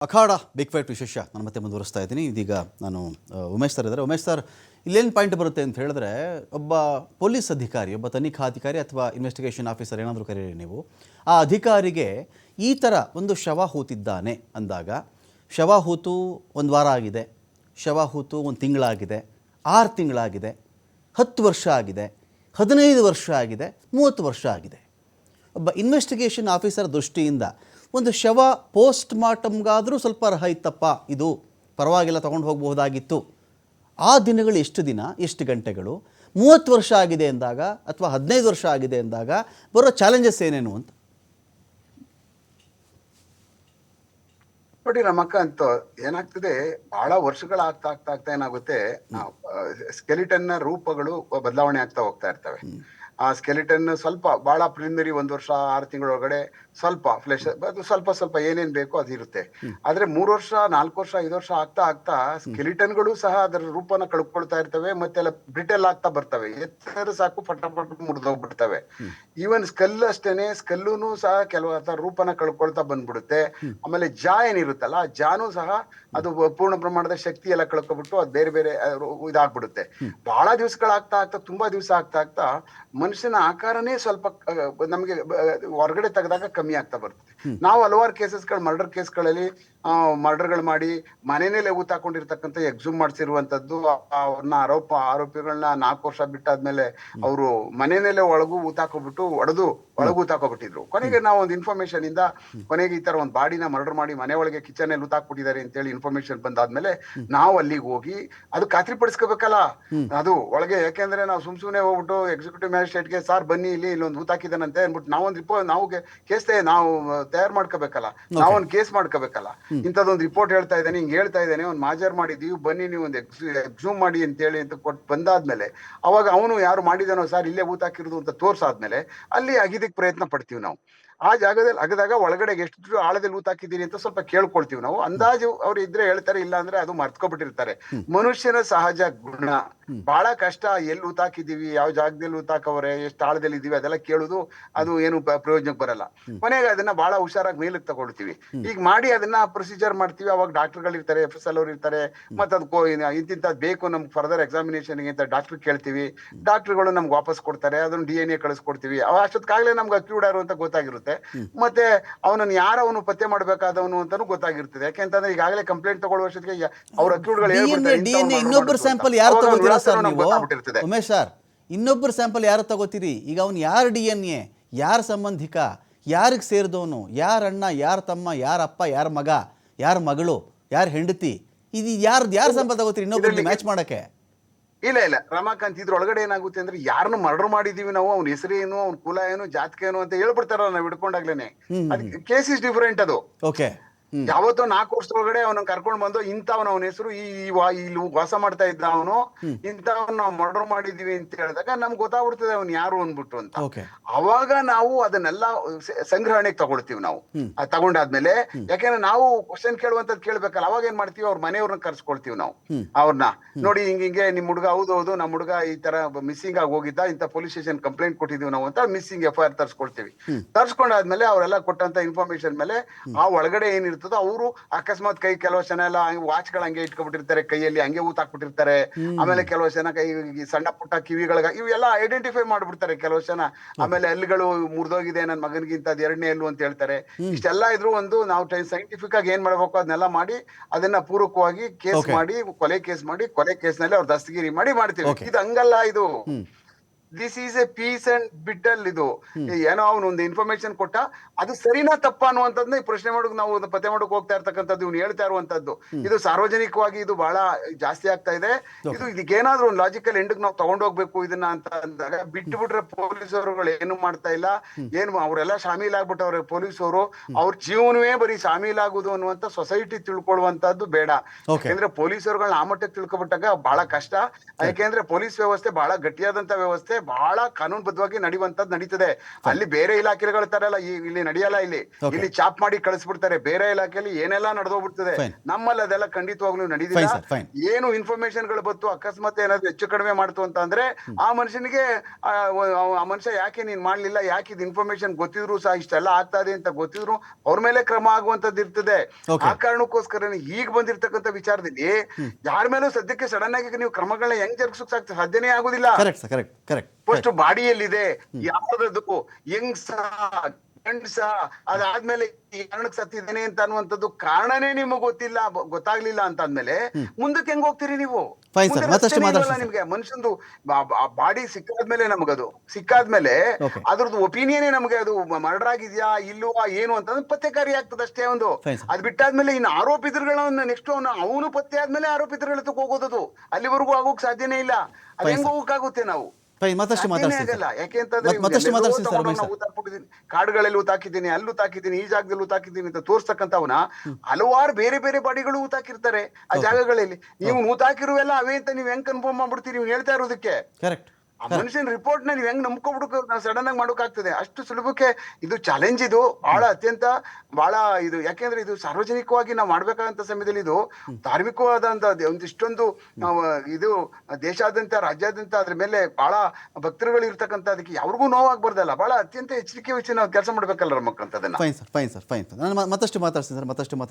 ಅಖಾಡ big fight ವಿಶೇಷ ನಾನು ಮತ್ತೆ ಮುಂದುವರಿಸ್ತಾ ಇದ್ದೀನಿ. ಇದೀಗ ನಾನು ಉಮೇಶ್ ಸರ್ ಇದ್ದಾರೆ. ಉಮೇಶ್ ಸರ್, ಇಲ್ಲೇನು ಪಾಯಿಂಟ್ ಬರುತ್ತೆ ಅಂತ ಹೇಳಿದ್ರೆ, ಒಬ್ಬ ಪೊಲೀಸ್ ಅಧಿಕಾರಿ, ಒಬ್ಬ ತನಿಖಾಧಿಕಾರಿ ಅಥವಾ ಇನ್ವೆಸ್ಟಿಗೇಷನ್ ಆಫೀಸರ್ ಏನಾದರೂ ಕರೀರಿ ನೀವು, ಆ ಅಧಿಕಾರಿಗೆ ಈ ಥರ ಒಂದು ಶವ ಹೂತಿದ್ದಾನೆ ಅಂದಾಗ, ಶವ ಹೂತು 1 ವಾರ ಆಗಿದೆ, ಶವ ಹೂತು 1 ತಿಂಗಳಾಗಿದೆ, 6 ತಿಂಗಳಾಗಿದೆ, 10 ವರ್ಷ ಆಗಿದೆ, 15 ವರ್ಷ ಆಗಿದೆ, 30 ವರ್ಷ ಆಗಿದೆ. ಒಬ್ಬ ಇನ್ವೆಸ್ಟಿಗೇಷನ್ ಆಫೀಸರ್ ದೃಷ್ಟಿಯಿಂದ ಒಂದು ಶವ ಪೋಸ್ಟ್ ಮಾರ್ಟಮ್ಗಾದರೂ ಸ್ವಲ್ಪ ಅರ್ಹ ಇತ್ತಪ್ಪ, ಇದು ಪರವಾಗಿಲ್ಲ ತೊಗೊಂಡು ಹೋಗಬಹುದಾಗಿತ್ತು. ಆ ದಿನಗಳು ಎಷ್ಟು ದಿನ, ಎಷ್ಟು ಗಂಟೆಗಳು? 30 ವರ್ಷ ಆಗಿದೆ ಅಂದಾಗ ಅಥವಾ 15 ವರ್ಷ ಆಗಿದೆ ಅಂದಾಗ ಬರೋ ಚಾಲೆಂಜಸ್ ಏನೇನು ಅಂತ ನೋಡಿ. ನಮ್ಮಕ್ಕ ಅಂತ ಏನಾಗ್ತದೆ, ಬಹಳ ವರ್ಷಗಳಾಗ್ತಾ ಆಗ್ತಾ ಆಗ್ತಾ ಏನಾಗುತ್ತೆ, ಸ್ಕೆಲಿಟನ್ ನ ರೂಪಗಳು ಬದಲಾವಣೆ ಆಗ್ತಾ ಹೋಗ್ತಾ ಇರ್ತವೆ. ಆ ಸ್ಕೆಲಿಟನ್ ಸ್ವಲ್ಪ ಬಹಳ ಪ್ರಿಲಿಮಿನರಿ 1 ವರ್ಷ 6 ತಿಂಗಳೊಳಗಡೆ ಸ್ವಲ್ಪ ಫ್ಲೆಶ್ ಅದು ಸ್ವಲ್ಪ ಸ್ವಲ್ಪ ಏನೇನ್ ಬೇಕೋ ಅದಿರುತ್ತೆ. ಆದ್ರೆ 3 ವರ್ಷ 4 ವರ್ಷ 5 ವರ್ಷ ಆಗ್ತಾ ಆಗ್ತಾ ಸ್ಕೆಲಿಟನ್ಗಳು ಸಹ ಅದರ ರೂಪನ ಕಳ್ಕೊಳ್ತಾ ಇರ್ತವೆ. ಮತ್ತೆಲ್ಲ ಬ್ರಿಟಲ್ ಆಗ್ತಾ ಬರ್ತವೆ. ಎತ್ತರ ಸಾಕು ಪಟ ಮುರಿದೋಗ್ಬಿಡ್ತವೆ. ಈವನ್ ಸ್ಕಲ್ ಅಷ್ಟೇನೆ, ಸ್ಕಲ್ಲೂನು ಸಹ ಕೆಲವು ರೂಪನ ಕಳ್ಕೊಳ್ತಾ ಬಂದ್ಬಿಡುತ್ತೆ. ಆಮೇಲೆ ಜಾ ಏನಿರುತ್ತಲ್ಲ, ಆ ಜಾನು ಸಹ ಅದು ಪೂರ್ಣ ಪ್ರಮಾಣದ ಶಕ್ತಿ ಎಲ್ಲ ಕಳ್ಕೊಬಿಟ್ಟು ಅದು ಬೇರೆ ಬೇರೆ ಇದಾಗ್ಬಿಡುತ್ತೆ. ಬಹಳ ದಿವಸಗಳಾಗ್ತಾ ಆಗ್ತಾ, ತುಂಬಾ ದಿವಸ ಆಗ್ತಾ ಆಗ್ತಾ ಮನುಷ್ಯನ ಆಕಾರನೇ ಸ್ವಲ್ಪ ನಮಗೆ ಹೊರಗಡೆ ತೆಗೆದಾಗ ಕಮ್ಮಿ ಆಗ್ತಾ ಬರ್ತದೆ. ನಾವು ಹಲವಾರು ಕೇಸಸ್ಗಳು, ಮರ್ಡರ್ ಕೇಸ್ಗಳಲ್ಲಿ ಮರ್ಡರ್ಗಳು ಮಾಡಿ ಮನೆಯಲ್ಲೇ ಊತಾಕೊಂಡಿರ್ತಕ್ಕಂಥ ಎಕ್ಸೂಮ್ ಮಾಡಿಸಿರುವಂತದ್ದು, ಅವ್ರನ್ನ ಆರೋಪಿಗಳನ್ನ 4 ವರ್ಷ ಬಿಟ್ಟಾದ್ಮೇಲೆ ಅವರು ಮನೆಯಲ್ಲೇ ಒಳಗೂ ಊತಾಕೋಬಿಟ್ಟು ಒಳಗೂ ಊತಾಕೋಬಿಟ್ಟಿದ್ರು. ಕೊನೆಗೆ ನಾವು ಒಂದು ಇನ್ಫಾರ್ಮೇಶನ್ ಇಂದ ಕೊನೆಗೆ ಈ ತರ ಒಂದು ಬಾಡಿನ ಮರ್ಡರ್ ಮಾಡಿ ಮನೆ ಒಳಗೆ ಕಿಚನ್ ಅಲ್ಲಿ ಊತಾಕ್ಬಿಟ್ಟಿದ್ದಾರೆ ಅಂತೇಳಿ ಇನ್ಫಾರ್ಮೇಶನ್ ಬಂದಾದ್ಮೇಲೆ ನಾವು ಅಲ್ಲಿಗೆ ಹೋಗಿ ಅದು ಖಾತ್ರಿಪಡಿಸ್ಕೋಬೇಕಲ್ಲ ಅದು ಒಳಗೆ. ಯಾಕೆಂದ್ರೆ ನಾವು ಸುಮ್ನೆ ಹೋಗ್ಬಿಟ್ಟು ಎಕ್ಸಿಕ್ಯೂಟಿವ್ ಮ್ಯಾಜಿಸ್ಟ್ರೇಟ್ಗೆ ಸಾರ್ ಬನ್ನಿ ಇಲ್ಲೊಂದು ಊತಾಕಿದಾನಂತೆ ಅಂದ್ಬಿಟ್ಟು ನಾವು ಕೇಸ್ ನಾವು ತಯಾರು ಮಾಡ್ಕೋಬೇಕಲ್ಲ, ನಾವೊಂದು ಕೇಸ್ ಮಾಡ್ಕೋಬೇಕಲ್ಲ. ಇಂಥದ್ದೊಂದು ರಿಪೋರ್ಟ್ ಹೇಳ್ತಾ ಇದ್ದಾನೆ, ಹಿಂಗ್ ಹೇಳ್ತಾ ಇದ್ದಾನೆ, ಒಂದು ಮಾಜರ್ ಮಾಡಿದೀವಿ, ಬನ್ನಿ ನೀವು ಒಂದು ಎಕ್ಸೂಮ್ ಮಾಡಿ ಅಂತೇಳಿ ಅಂತ ಕೊಟ್ಟು ಬಂದಾದ್ಮೇಲೆ ಅವಾಗ ಅವನು ಯಾರು ಮಾಡಿದಾನೋ ಸರ್ ಇಲ್ಲೇ ಊತಾಕಿರೋದು ಅಂತ ತೋರ್ಸಾದ್ಮೇಲೆ ಅಲ್ಲಿ ಅಗಿದಕ್ಕೆ ಪ್ರಯತ್ನ ಪಡ್ತೀವಿ ನಾವು. ಆ ಜಾಗದಲ್ಲಿ ಅಗದಾಗ ಒಳಗಡೆ ಎಷ್ಟು ಆಳದಲ್ಲಿ ಊತಾಕಿದೀನಿ ಅಂತ ಸ್ವಲ್ಪ ಕೇಳ್ಕೊಳ್ತೀವಿ ನಾವು. ಅಂದಾಜು ಅವ್ರು ಇದ್ರೆ ಹೇಳ್ತಾರೆ, ಇಲ್ಲ ಅಂದ್ರೆ ಅದು ಮರ್ತ್ಕೊಬಿಟ್ಟಿರ್ತಾರೆ. ಮನುಷ್ಯನ ಸಹಜ ಗುಣ. ಬಹಳ ಕಷ್ಟ ಎಲ್ಲಿ ಊತಾಕಿದೀವಿ, ಯಾವ ಜಾಗದಲ್ಲಿ ಊತಾಕವ್ರೆ, ಎಷ್ಟು ಆಳದಲ್ಲಿ ಇದೀವಿ ಅದೆಲ್ಲ ಕೇಳುದು, ಅದು ಏನು ಪ್ರಯೋಜನಕ್ಕೆ ಬರಲ್ಲ. ಕೊನೆಗೆ ಅದನ್ನ ಬಹಳ ಹುಷಾರಾಗಿ ಮೇಲಕ್ಕೆ ತಗೊಳ್ತೀವಿ. ಈಗ ಮಾಡಿ ಅದನ್ನ ಪ್ರೊಸೀಜರ್ ಮಾಡ್ತೀವಿ. ಅವಾಗ ಡಾಕ್ಟರ್ಗಳು ಇರ್ತಾರೆ, FSL ಅವ್ರು ಇರ್ತಾರೆ. ಮತ್ತೆ ಅದಕ್ಕೂ ಇಂತಿಂತದ್ ಬೇಕು ನಮ್ಗೆ ಫರ್ದರ್ ಎಕ್ಸಾಮಿನೇಷನ್ ಅಂತ ಡಾಕ್ಟರ್ ಕೇಳ್ತೀವಿ. ಡಾಕ್ಟರ್ಗಳು ನಮ್ಗೆ ವಾಪಸ್ ಕೊಡ್ತಾರೆ, ಅದನ್ನ DNA ಕಳಿಸ್ಕೊಡ್ತೀವಿ. ಅಷ್ಟೊತ್ತಾಗ್ಲೇ ನಮ್ಗೆ ಅಕ್ಯೂಡ್ ಯಾರು ಅಂತ ಗೊತ್ತಾಗಿರುತ್ತೆ. ಮತ್ತೆ ಅವನನ್ನ ಅವನು ಪತ್ತೆ ಮಾಡ್ಬೇಕಾದವನು ಅಂತಾನು ಗೊತ್ತಾಗಿರ್ತದೆ. ಯಾಕೆಂತಂದ್ರೆ ಈಗಾಗಲೇ ಕಂಪ್ಲೇಂಟ್ ತಗೊಳ್ಳುವಷ್ಟೊತ್ತಿಗೆ ಅವ್ರ ಅಕ್ಯೂಡ್ಗಳು DNA ಇನ್ನೊಬ್ಬರ ಸ್ಯಾಂಪಲ್ ಯಾರು ತಗೋತೀರಾ ಸರ್ ನೀವು? ಉಮೇಶ್ ಸರ್, ಇನ್ನೊಬ್ಬರ ಸ್ಯಾಂಪಲ್ ಯಾರು ತಗೋತೀರಿ? ಈಗ ಅವ್ನು ಯಾರ DNA, ಯಾರ ಸಂಬಂಧಿಕ, ಯಾರಿಗೆ ಸೇರಿದವನು, ಯಾರ ಅಣ್ಣ, ಯಾರ ತಮ್ಮ, ಯಾರ ಅಪ್ಪ, ಯಾರ ಮಗ, ಯಾರ ಮಗಳು, ಯಾರ ಹೆಂಡತಿ, ಇದು ಯಾರ ಸಂಬಂಧ ತಗೋತೀರಿ ಇನ್ನೊಬ್ಬರಿಗೆ ಮ್ಯಾಚ್ ಮಾಡಕ್ಕೆ? ಇಲ್ಲ ರಮಾಕಾಂತ್, ಇದ್ರೊಳಗಡೆ ಏನಾಗುತ್ತೆ ಅಂದ್ರೆ, ಯಾರನ್ನು ಮರ್ಡರ್ ಮಾಡಿದೀವಿ ನಾವು, ಅವ್ನ ಹೆಸರೇನು, ಅವ್ನ ಕುಲ ಏನು, ಜಾತಕ ಏನು ಅಂತ ಹೇಳ್ಬಿಡ್ತಾರಲ್ಲ ನಾವು ಹಿಡ್ಕೊಂಡಾಗ್ಲೇನೆ. ಅದಕ್ಕೆ ಕೇಸ್ ಇಸ್ ಡಿಫರೆಂಟ್ ಅದು. ಓಕೆ. ಯಾವತ್ತೋ 4 ವರ್ಷದೊಳಗಡೆ ಅವನ ಕರ್ಕೊಂಡ್ ಬಂದು ಇಂಥವ್ನ, ಅವನ ಹೆಸರು ಇಲ್ಲಿ ವಾಸ ಮಾಡ್ತಾ ಇದ್ದ ಅವನು, ಇಂಥವ್ನ ನಾವು ಮರ್ಡರ್ ಮಾಡಿದೀವಿ ಅಂತ ಹೇಳಿದಾಗ ನಮ್ಗೆ ಗೊತ್ತಾಗ್ಬಿಡ್ತದೆ ಅವ್ನು ಯಾರು ಅಂದ್ಬಿಟ್ಟು ಅಂತ. ಅವಾಗ ನಾವು ಅದನ್ನೆಲ್ಲ ಸಂಗ್ರಹಣೆಗೆ ತಗೊಳ್ತೀವಿ ನಾವು. ತಗೊಂಡಾದ್ಮೇಲೆ, ಯಾಕೆಂದ್ರೆ ನಾವು ಕ್ವಶನ್ ಕೇಳುವಂತದ್ ಕೇಳ್ಬೇಕಲ್ಲ, ಅವಾಗ ಏನ್ ಮಾಡ್ತೀವಿ, ಅವ್ರ ಮನೆಯವ್ರನ್ನ ಕರ್ಸ್ಕೊಳ್ತೀವಿ ನಾವು. ಅವ್ರನ್ನ ನೋಡಿ, ಹಿಂಗೆ ನಿಮ್ ಹುಡುಗ, ಹೌದು ನಮ್ ಹುಡುಗ ಈ ತರ ಮಿಸ್ಸಿಂಗ್ ಆಗಿ ಹೋಗಿದ್ದ, ಇಂಥ ಪೊಲೀಸ್ ಸ್ಟೇಷನ್ ಕಂಪ್ಲೇಂಟ್ ಕೊಟ್ಟಿದೀವಿ ನಾವು ಅಂತ ಮಿಸ್ಸಿಂಗ್ FIR ತರ್ಸ್ಕೊಳ್ತೀವಿ. ತರ್ಸ್ಕೊಂಡಾದ್ಮೇಲೆ ಅವರೆಲ್ಲ ಕೊಟ್ಟಂತ ಇನ್ಫಾರ್ಮೇಶನ್ ಮೇಲೆ ಆ ಒಳಗಡೆ ಏನಿರ್ತದೋ, ಅವರು ಅಕಸ್ಮಾತ್ ಕೆಲವು ಜನ ಎಲ್ಲ ವಾಚ್ಗಳು ಹಂಗೆ ಇಟ್ಕೊಬಿಟ್ಟಿರ್ತಾರೆ, ಕೈಯಲ್ಲಿ ಹಂಗೆ ಊತಾಕ್ಬಿಟ್ಟಿರ್ತಾರೆ. ಆಮೇಲೆ ಕೆಲವು ಜನ ಸಣ್ಣ ಪುಟ್ಟ ಕಿವಿಗಳ ಇವೆಲ್ಲ ಐಡೆಂಟಿಫೈ ಮಾಡ್ಬಿಡ್ತಾರೆ ಕೆಲವು ಜನ. ಆಮೇಲೆ ಹಲ್ಲುಗಳು ಮುರಿದೋಗಿದೆ ನನ್ನ ಮಗನಿಗಿಂತ, ಅದು 2ನೇ ಹಲ್ಲು ಅಂತ ಹೇಳ್ತಾರೆ. ಇಷ್ಟೆಲ್ಲ ಇದ್ರು ನಾವು ಸೈಂಟಿಫಿಕ್ ಆಗಿ ಏನ್ ಮಾಡ್ಬೇಕು ಅದನ್ನೆಲ್ಲ ಮಾಡಿ ಅದನ್ನ ಪೂರಕವಾಗಿ ಕೇಸ್ ಮಾಡಿ, ಕೊಲೆ ಕೇಸ್ ನಲ್ಲಿ ಅವ್ರ ದಸ್ತಗಿರಿ ಮಾಡ್ತೀವಿ. ಇದು ಹಂಗಲ್ಲ, ಇದು this is a piece and ಬಿಟ್ಟಲ್. ಇದು ಏನೋ ಅವನು ಒಂದು ಇನ್ಫಾರ್ಮೇಶನ್ ಕೊಟ್ಟ, ಅದು ಸರಿನಾ ತಪ್ಪ ಅನ್ನುವಂಥದ್ದನ್ನ ಈ ಪ್ರಶ್ನೆ ಮಾಡೋಕೆ ನಾವು ಪತ್ತೆ ಮಾಡೋಕೆ ಹೋಗ್ತಾ ಇರ್ತಕ್ಕಂಥದ್ದು, ಇವ್ನು ಹೇಳ್ತಾ ಇರುವಂತದ್ದು. ಇದು ಸಾರ್ವಜನಿಕವಾಗಿ ಇದು ಬಹಳ ಜಾಸ್ತಿ ಆಗ್ತಾ ಇದೆ. ಇದಕ್ಕೇನಾದ್ರೂ ಒಂದು ಲಾಜಿಕಲ್ ಎಂಡ್ ನಾವು ತಗೊಂಡೋಗ್ಬೇಕು ಇದನ್ನ ಅಂತ ಅಂದಾಗ ಬಿಟ್ಬಿಟ್ರೆ ಪೊಲೀಸರುಗಳು ಏನು ಮಾಡ್ತಾ ಇಲ್ಲ. ಅವರೆಲ್ಲ ಶಾಮೀಲಾಗ್ಬಿಟ್ಟವ್ರೆ ಪೊಲೀಸರು. ಅವ್ರ ಜೀವನವೇ ಬರೀ ಶಾಮೀಲಾಗುದು ಅನ್ನುವಂತ ಸೊಸೈಟಿ ತಿಳ್ಕೊಳ್ಳುವಂತದ್ದು ಬೇಡ. ಯಾಕೆಂದ್ರೆ ಪೊಲೀಸರುಗಳನ್ನ ಆ ಮಟ್ಟಕ್ಕೆ ತಿಳ್ಕೊಬಿಟ್ಟಾಗ ಬಹಳ ಕಷ್ಟ. ಯಾಕೆಂದ್ರೆ ಪೊಲೀಸ್ ವ್ಯವಸ್ಥೆ ಬಹಳ ಗಟ್ಟಿಯಾದಂತ ವ್ಯವಸ್ಥೆ. ಬಹಳ ಕಾನೂನುಬದ್ಧವಾಗಿ ನಡೆಯುವಂತದ್ದು ನಡೀತದೆ. ಅಲ್ಲಿ ಬೇರೆ ಇಲಾಖೆಗಳ ತರ ಎಲ್ಲ ಇಲ್ಲಿ ನಡೆಯಲ್ಲ. ಇಲ್ಲಿ ಚಾಪ್ ಮಾಡಿ ಕಳಿಸ್ಬಿಡ್ತಾರೆ. ಬೇರೆ ಇಲಾಖೆಯಲ್ಲಿ ಏನೆಲ್ಲ ನಡೆದೋಗ್ಬಿಡ್ತದೆ. Fine. ನಮ್ಮಲ್ಲಿ ಅದೆಲ್ಲ ಖಂಡಿತವಾಗ್ಲೂ ನಡೆದಿಲ್ಲ. Fine, sir, fine. ಏನು ಇನ್ಫಾರ್ಮೇಶನ್ ಗಳು ಬಂತು, ಅಕಸ್ಮಾತ್ ಏನಾದ್ರು ಹೆಚ್ಚು ಕಡಿಮೆ ಮಾಡ್ತು ಅಂತ ಅಂದ್ರೆ ಆ ಮನುಷ್ಯನಿಗೆ ಆ ಮನುಷ್ಯ ಯಾಕೆ ನೀನ್ ಮಾಡ್ಲಿಲ್ಲ, ಯಾಕೆ ಇದು ಇನ್ಫಾರ್ಮೇಶನ್ ಗೊತ್ತಿದ್ರು ಸಹ ಇಷ್ಟೆಲ್ಲ ಆಗ್ತಾ ಇದೆ ಅಂತ ಗೊತ್ತಿದ್ರು ಅವ್ರ ಮೇಲೆ ಕ್ರಮ ಆಗುವಂತದ್ದು ಇರ್ತದೆ. Okay. ಆ ಕಾರಣಕ್ಕೋಸ್ಕರ ಈಗ ಬಂದಿರ್ತಕ್ಕಂಥ ವಿಚಾರದಲ್ಲಿ ಯಾರ ಮೇಲೂ ಸದ್ಯಕ್ಕೆ ಸಡನ್ ಆಗಿ ನೀವು ಕ್ರಮಗಳನ್ನ ಹೆಂಗ್ ಜರುಗಿಸೋಕ್ ಸಾಧ್ಯನೇ ಆಗುದಿಲ್ಲ. Correct sir, correct correct. First ಬಾಡಿಯಲ್ಲಿದೆ ಯಾವ್ದಕ್ಕೂ ಹೆಂಗ್ಸ ಗಂಡ್ಸ ಅದಾದ್ಮೇಲೆ ಈ ಕಾರಣಕ್ಕೆ ಸತ್ತಿದ್ದೇನೆ ಅಂತ ಅನ್ನುವಂಥದ್ದು ಕಾರಣನೇ ನಿಮಗೆ ಗೊತ್ತಾಗ್ಲಿಲ್ಲ ಅಂತ ಅಂದ್ಮೇಲೆ ಮುಂದಕ್ಕೆ ಹೆಂಗ್ ಹೋಗ್ತೀರಿ ನೀವು? Fine, sir. ಮತ್ತಷ್ಟು ಮಾತಾಡ್ಸಿ sir. ನಿಮ್ಗೆ ಮನುಷ್ಯಂದು ಬಾಡಿ ಸಿಕ್ಕಾದ್ಮೇಲೆ ನಮಗದು ಸಿಕ್ಕಾದ್ಮೇಲೆ Okay. ಅದ್ರದ್ದು ಒಪಿನಿಯನೇ ನಮ್ಗೆ ಅದು ಮರ್ಡರ್ ಆಗಿದ್ಯಾ ಇಲ್ವಾ ಏನು ಅಂತಂದ್ರೆ ಪತ್ತೆಕಾರಿ ಆಗ್ತದೆ ಅಷ್ಟೇ ಒಂದು. Fine, sir. ಅದ್ ಬಿಟ್ಟಾದ್ಮೇಲೆ ಇನ್ನು ಆರೋಪಿತರುಗಳನ್ನ ನೆಕ್ಸ್ಟ್ ಅವನು ಪತ್ತೆ ಆದ್ಮೇಲೆ ಆರೋಪಿತರುಗಳ ಹತ್ರಕ್ಕೆ ಹೋಗೋದದು. ಅಲ್ಲಿವರೆಗೂ ಆಗೋಕ್ ಸಾಧ್ಯನೇ ಇಲ್ಲ. ಅದ್ Fine, ಹೆಂಗ್ sir. ಹೋಗಕ್ಕಾಗುತ್ತೆ ನಾವು? ಫೈನ್, ಮತ್ತಷ್ಟು ಮಾತಾಡ್ತೀನಿ ಆಗಲ್ಲ. ಸರ್. ಯಾಕೆಂತಂದ್ರೆ ಮತ್ತಷ್ಟು ಮಾತಾಡ್ತೀನಿ ಸರ್ ಉಮೇಶ್ ಸರ್. ಊತಾಕ್ಬಿಟ್ಟಿದ್ದೀನಿ, ಕಾಡುಗಳಲ್ಲಿ ಊತಾಕಿದ್ದೀನಿ, ಅಲ್ಲೂ ತಾಕಿದ್ದೀನಿ, ಈ ಜಾಗದಲ್ಲಿ ಊತಾಕಿದ್ದೀನಿ ಅಂತ ತೋರ್ಸ್ತಕ್ಕಂಥವನ ಹಲವಾರು ಬೇರೆ ಬೇರೆ ಬಾಡಿಗಳು ಊತಾಕಿರ್ತಾರೆ ಆ ಜಾಗಗಳಲ್ಲಿ. ನೀವು ಊತಾಕಿರುವೆಲ್ಲ ಅವೇ ಅಂತ ನೀವ್ ಹೆಂಗ್ ಕನ್ಫರ್ಮ್ ಮಾಡ್ಬಿಡ್ತೀರಿ ನೀವು ಹೇಳ್ತಾ ಇರೋದಕ್ಕೆ? ಕರೆಕ್ಟ್. ಆ ಮನುಷ್ಯನ ರಿಪೋರ್ಟ್ ನ ನೀವ್ ಹೆಂಗ್ ನಂಬ್ಕೊಬಿಡಕ್ ಸಡನ್ ಆಗಿ ಮಾಡೋಕಾಗ್ತದೆ? ಅಷ್ಟು ಸುಲಭಕ್ಕೆ ಇದು ಚಾಲೆಂಜ್. ಇದು ಬಹಳ ಇದು ಯಾಕೆಂದ್ರೆ ಇದು ಸಾರ್ವಜನಿಕವಾಗಿ ನಾವು ಮಾಡ್ಬೇಕಾದಂತ ಸಮಯದಲ್ಲಿ ಇದು ಧಾರ್ಮಿಕವಾದಂತ ಒಂದಿಷ್ಟೊಂದು ಇದು ದೇಶಾದ್ಯಂತ ರಾಜ್ಯಾದ್ಯಂತ ಅದ್ರ ಮೇಲೆ ಬಹಳ ಭಕ್ತರುಗಳು ಇರ್ತಕ್ಕಂಥ ಅದಕ್ಕೆ ಯಾರಿಗೂ ನೋವಾಗ್ಬಾರ್ದಲ್ಲ. ಬಹಳ ಅತ್ಯಂತ ಎಚ್ಚರಿಕೆ ವಹಿಸಿ ನಾವು ಕೆಲಸ ಮಾಡ್ಬೇಕಲ್ಲ ಮಕ್ಕಳಂತದನ್ನ. Fine sir, fine sir, fine. ನಾನು ಮತ್ತಷ್ಟು ಮಾತಾಡ್ತೀನಿ ಸರ್, ಮತ್ತಷ್ಟು